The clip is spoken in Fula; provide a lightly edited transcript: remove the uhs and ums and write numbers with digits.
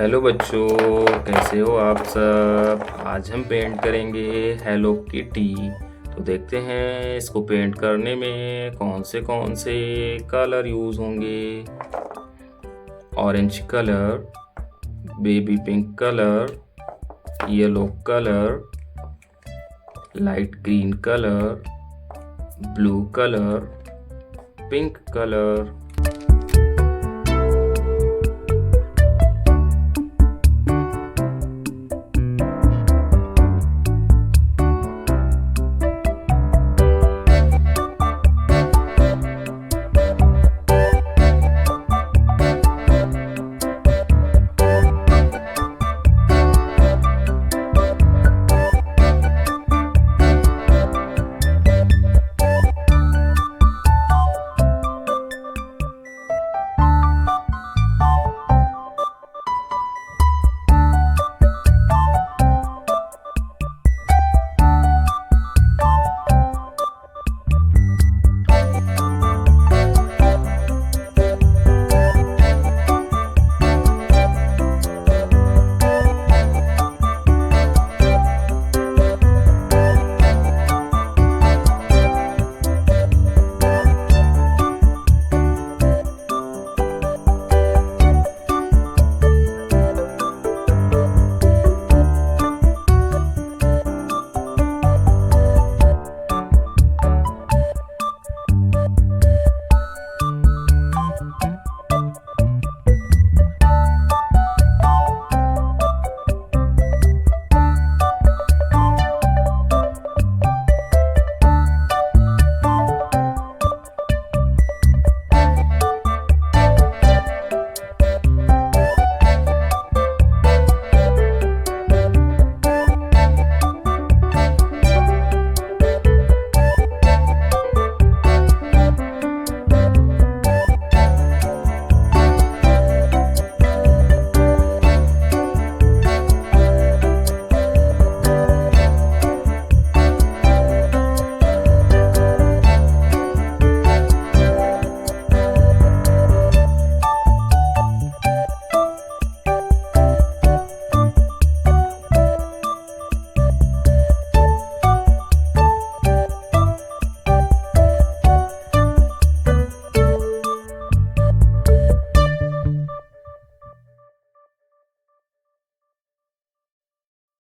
हेलो बच्चों, कैसे हो आप सब। आज हम पेंट करेंगे हेलो किटी। तो देखते हैं इसको पेंट करने में कौन से कलर यूज़ होंगे। Orange colour, baby pink colour, yellow colour, light green colour, blue colour, pink colour.